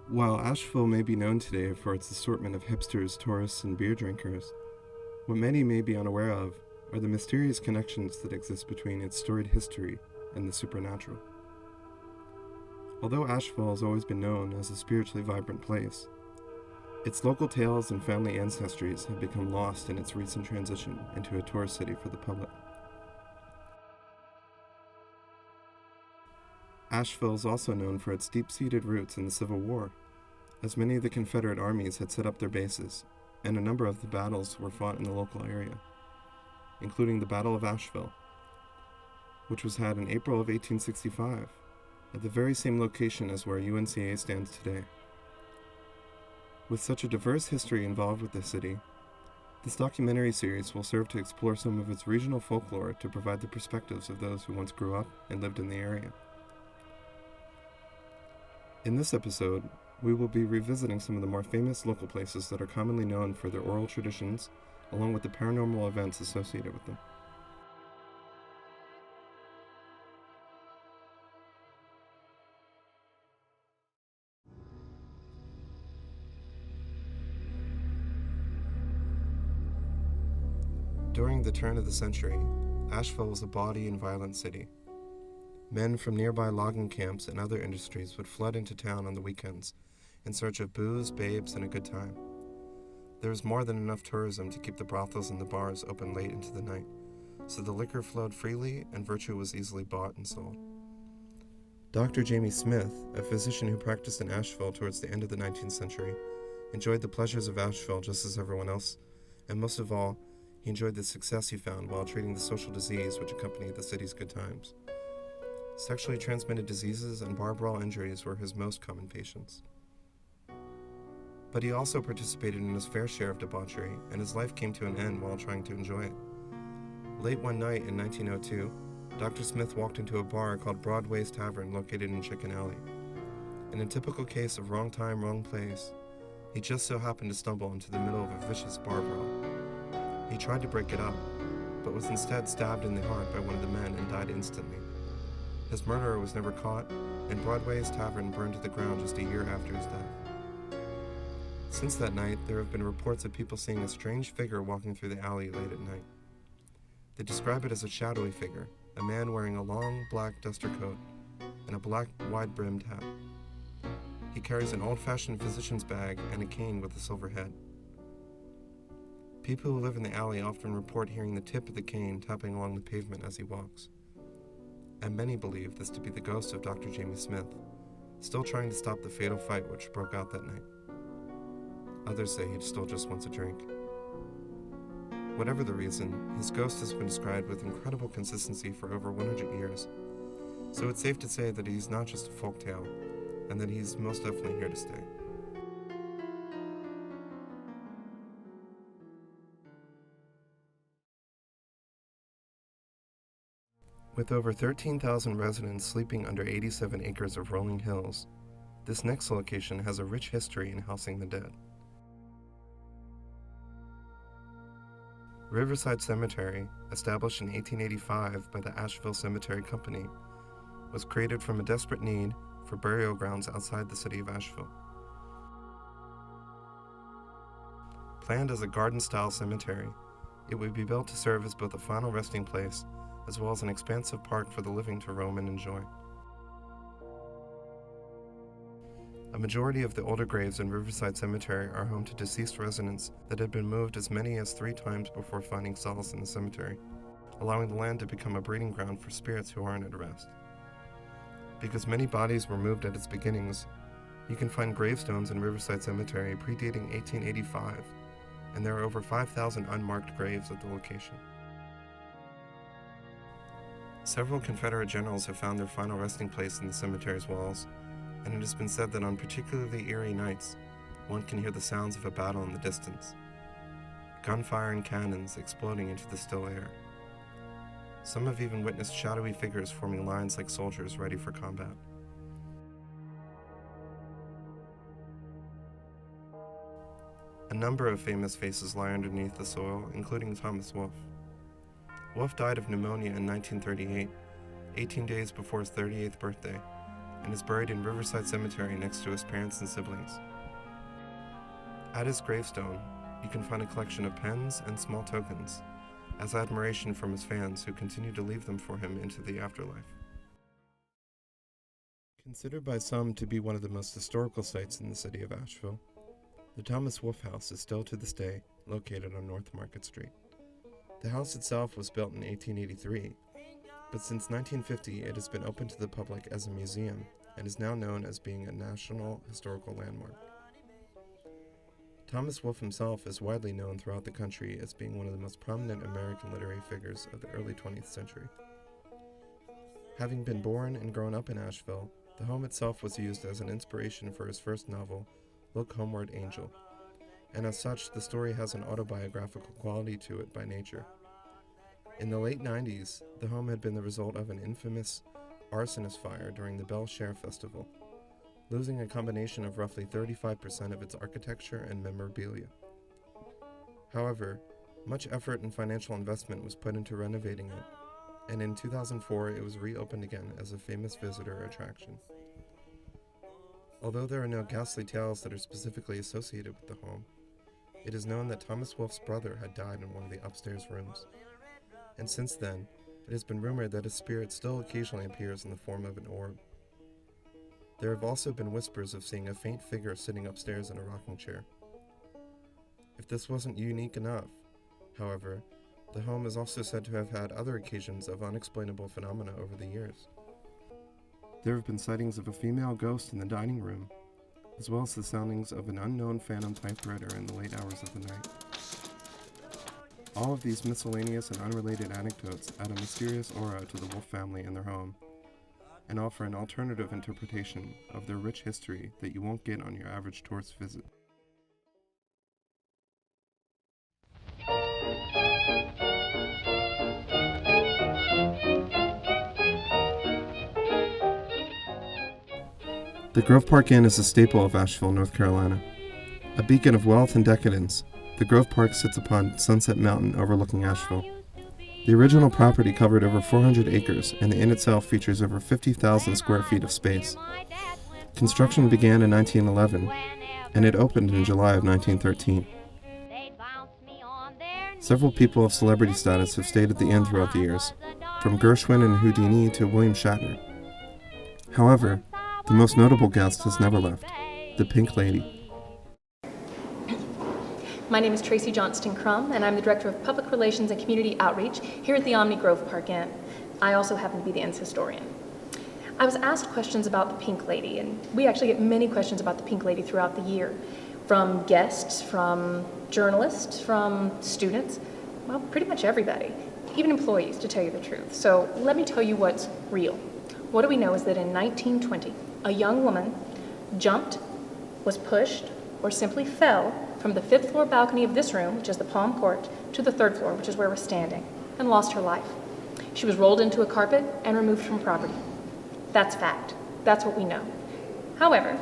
While Asheville may be known today for its assortment of hipsters, tourists, and beer drinkers, what many may be unaware of are the mysterious connections that exist between its storied history and the supernatural. Although Asheville has always been known as a spiritually vibrant place, its local tales and family ancestries have become lost in its recent transition into a tourist city for the public. Asheville is also known for its deep-seated roots in the Civil War, as many of the Confederate armies had set up their bases, and a number of the battles were fought in the local area, including the Battle of Asheville, which was had in April of 1865, at the very same location as where UNCA stands today. With such a diverse history involved with the city, this documentary series will serve to explore some of its regional folklore to provide the perspectives of those who once grew up and lived in the area. In this episode, we will be revisiting some of the more famous local places that are commonly known for their oral traditions, along with the paranormal events associated with them. During the turn of the century, Asheville was a bawdy and violent city. Men from nearby logging camps and other industries would flood into town on the weekends in search of booze, babes, and a good time. There was more than enough tourism to keep the brothels and the bars open late into the night, so the liquor flowed freely and virtue was easily bought and sold. Dr. Jamie Smith, a physician who practiced in Asheville towards the end of the 19th century, enjoyed the pleasures of Asheville just as everyone else, and most of all, he enjoyed the success he found while treating the social disease which accompanied the city's good times. Sexually transmitted diseases and bar brawl injuries were his most common patients. But he also participated in his fair share of debauchery, and his life came to an end while trying to enjoy it. Late one night in 1902, Dr. Smith walked into a bar called Broadway's Tavern located in Chicken Alley. In a typical case of wrong time, wrong place, he just so happened to stumble into the middle of a vicious bar brawl. He tried to break it up, but was instead stabbed in the heart by one of the men and died instantly. His murderer was never caught, and Broadway's Tavern burned to the ground just a year after his death. Since that night, there have been reports of people seeing a strange figure walking through the alley late at night. They describe it as a shadowy figure, a man wearing a long black duster coat and a black wide-brimmed hat. He carries an old-fashioned physician's bag and a cane with a silver head. People who live in the alley often report hearing the tip of the cane tapping along the pavement as he walks. And many believe this to be the ghost of Dr. Jamie Smith, still trying to stop the fatal fight which broke out that night. Others say he still just wants a drink. Whatever the reason, his ghost has been described with incredible consistency for over 100 years, so it's safe to say that he's not just a folk tale, and that he's most definitely here to stay. With over 13,000 residents sleeping under 87 acres of rolling hills, this next location has a rich history in housing the dead. Riverside Cemetery, established in 1885 by the Asheville Cemetery Company, was created from a desperate need for burial grounds outside the city of Asheville. Planned as a garden-style cemetery, it would be built to serve as both a final resting place as well as an expansive park for the living to roam and enjoy. A majority of the older graves in Riverside Cemetery are home to deceased residents that had been moved as many as 3 times before finding solace in the cemetery, allowing the land to become a breeding ground for spirits who aren't at rest. Because many bodies were moved at its beginnings, you can find gravestones in Riverside Cemetery predating 1885, and there are over 5,000 unmarked graves at the location. Several Confederate generals have found their final resting place in the cemetery's walls, and it has been said that on particularly eerie nights, one can hear the sounds of a battle in the distance. Gunfire and cannons exploding into the still air. Some have even witnessed shadowy figures forming lines like soldiers ready for combat. A number of famous faces lie underneath the soil, including Thomas Wolfe. Wolfe died of pneumonia in 1938, 18 days before his 38th birthday, and is buried in Riverside Cemetery next to his parents and siblings. At his gravestone, you can find a collection of pens and small tokens, as admiration from his fans who continue to leave them for him into the afterlife. Considered by some to be one of the most historical sites in the city of Asheville, the Thomas Wolfe House is still to this day located on North Market Street. The house itself was built in 1883, but since 1950 it has been open to the public as a museum and is now known as being a National Historical Landmark. Thomas Wolfe himself is widely known throughout the country as being one of the most prominent American literary figures of the early 20th century. Having been born and grown up in Asheville, the home itself was used as an inspiration for his first novel, Look Homeward, Angel, and as such, the story has an autobiographical quality to it by nature. In the late 90s, the home had been the result of an infamous arsonist fire during the Belle Share Festival, losing a combination of roughly 35% of its architecture and memorabilia. However, much effort and financial investment was put into renovating it, and in 2004 it was reopened again as a famous visitor attraction. Although there are no ghastly tales that are specifically associated with the home, it is known that Thomas Wolfe's brother had died in one of the upstairs rooms, and since then, it has been rumored that his spirit still occasionally appears in the form of an orb. There have also been whispers of seeing a faint figure sitting upstairs in a rocking chair. If this wasn't unique enough, however, the home is also said to have had other occasions of unexplainable phenomena over the years. There have been sightings of a female ghost in the dining room, as well as the soundings of an unknown phantom typewriter in the late hours of the night. All of these miscellaneous and unrelated anecdotes add a mysterious aura to the Wolfe family and their home, and offer an alternative interpretation of their rich history that you won't get on your average tourist visit. The Grove Park Inn is a staple of Asheville, North Carolina. A beacon of wealth and decadence, the Grove Park sits upon Sunset Mountain overlooking Asheville. The original property covered over 400 acres, and the inn itself features over 50,000 square feet of space. Construction began in 1911, and it opened in July of 1913. Several people of celebrity status have stayed at the inn throughout the years, from Gershwin and Houdini to William Shatner. However, the most notable guest has never left, the Pink Lady. My name is Tracy Johnston Crum, and I'm the Director of Public Relations and Community Outreach here at the Omni Grove Park Inn. I also happen to be the inn's historian. I was asked questions about the Pink Lady, and we actually get many questions about the Pink Lady throughout the year, from guests, from journalists, from students, well, pretty much everybody, even employees, to tell you the truth. So let me tell you what's real. What do we know is that in 1920, a young woman jumped, was pushed, or simply fell from the 5th floor balcony of this room, which is the Palm Court, to the 3rd floor, which is where we're standing, and lost her life. She was rolled into a carpet and removed from property. That's fact. That's what we know. However,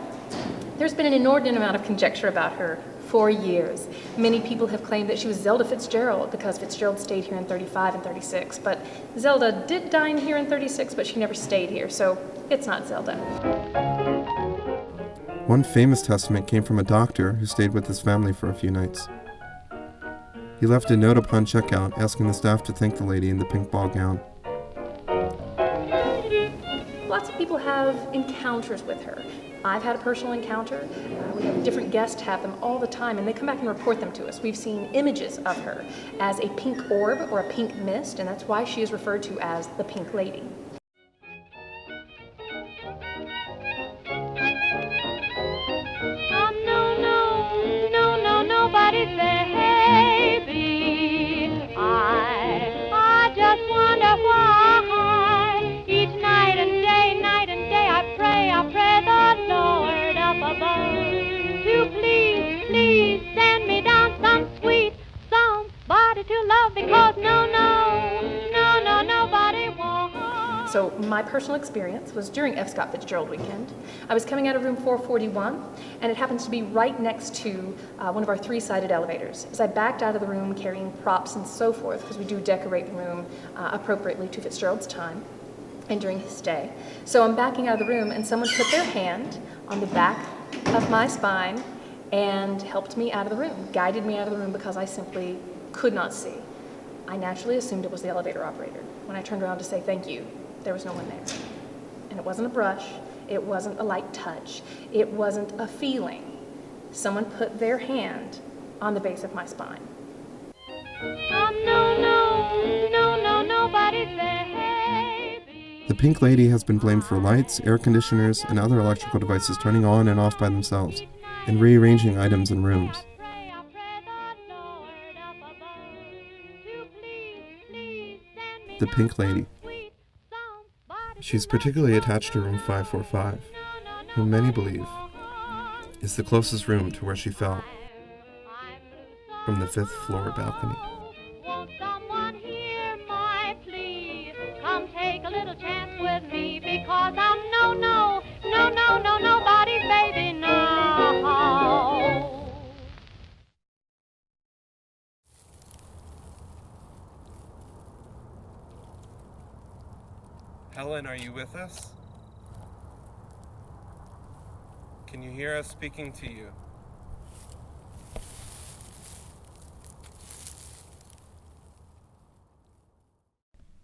there's been an inordinate amount of conjecture about her for years. Many people have claimed that she was Zelda Fitzgerald because Fitzgerald stayed here in 35 and 36, but Zelda did dine here in 36, but she never stayed here, so it's not Zelda. One famous testament came from a doctor who stayed with his family for a few nights. He left a note upon checkout asking the staff to thank the lady in the pink ball gown. Lots of people have encounters with her. I've had a personal encounter. We have different guests have them all the time, and they come back and report them to us. We've seen images of her as a pink orb or a pink mist, and that's why she is referred to as the Pink Lady. Nobody's baby. I just wonder why. Each night and day, I pray the Lord up above to please send me down some sweet somebody to love, because nobody wants. So my personal experience was during F. Scott Fitzgerald weekend. I was coming out of room 441, and it happens to be right next to one of our 3-sided elevators. As I backed out of the room carrying props and so forth, because we do decorate the room appropriately to Fitzgerald's time, and during his stay. So I'm backing out of the room, and someone put their hand on the back of my spine and helped me out of the room, guided me out of the room because I simply could not see. I naturally assumed it was the elevator operator. When I turned around to say thank you, there was no one there. And it wasn't a brush, it wasn't a light touch, it wasn't a feeling. Someone put their hand on the base of my spine. Nobody's baby. The Pink Lady has been blamed for lights, air conditioners, and other electrical devices turning on and off by themselves, and rearranging items in rooms. The Pink Lady. She's particularly attached to room 545, whom many believe is the closest room to where she fell from the 5th floor balcony. Won't someone hear my plea? Come take a little chance with me, because I'm nobody's baby now. Helen, are you with us? Can you hear us speaking to you?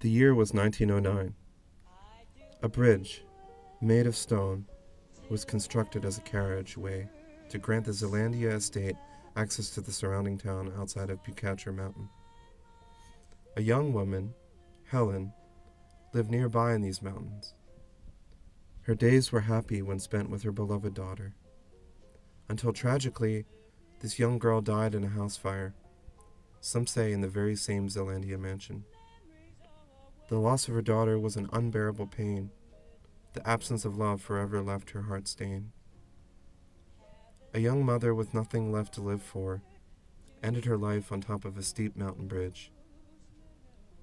The year was 1909. A bridge, made of stone, was constructed as a carriageway to grant the Zealandia estate access to the surrounding town outside of Bukacher Mountain. A young woman, Helen, lived nearby in these mountains. Her days were happy when spent with her beloved daughter, until tragically, this young girl died in a house fire, some say in the very same Zealandia mansion. The loss of her daughter was an unbearable pain. The absence of love forever left her heart stained. A young mother with nothing left to live for ended her life on top of a steep mountain bridge.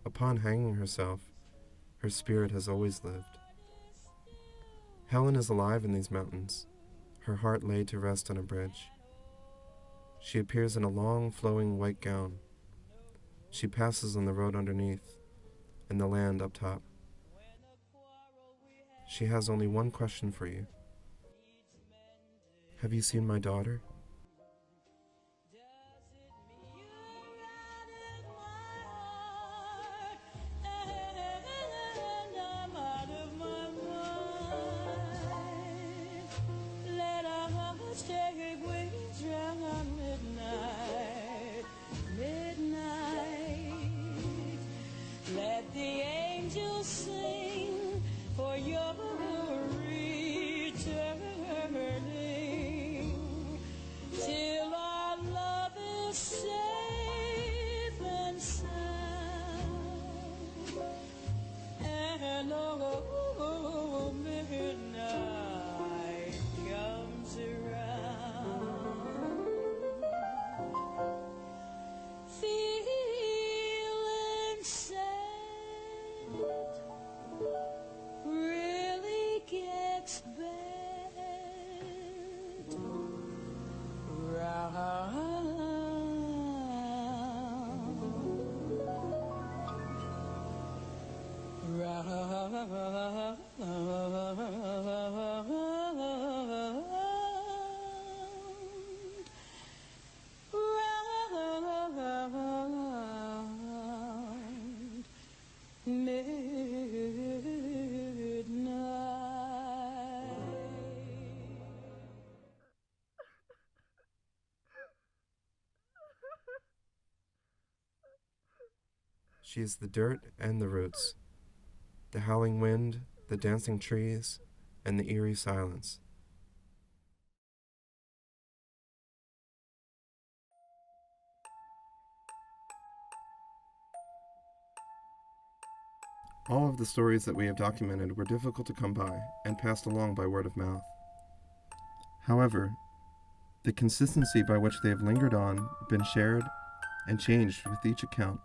Upon hanging herself, her spirit has always lived. Helen is alive in these mountains, her heart laid to rest on a bridge. She appears in a long, flowing white gown. She passes on the road underneath, and the land up top. She has only one question for you. Have you seen my daughter? Let the angels sing for your returning, till our love is safe and sound, and oh, midnight comes around. Feeling sad really gets bad round midnight. She is the dirt and the roots, the howling wind, the dancing trees, and the eerie silence. All of the stories that we have documented were difficult to come by and passed along by word of mouth. However, the consistency by which they have lingered on, been shared, and changed with each account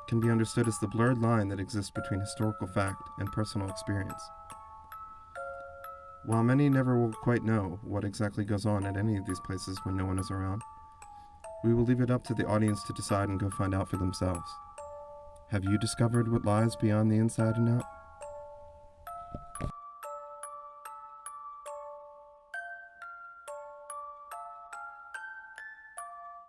can be understood as the blurred line that exists between historical fact and personal experience. While many never will quite know what exactly goes on at any of these places when no one is around, we will leave it up to the audience to decide and go find out for themselves. Have you discovered what lies beyond the inside and out?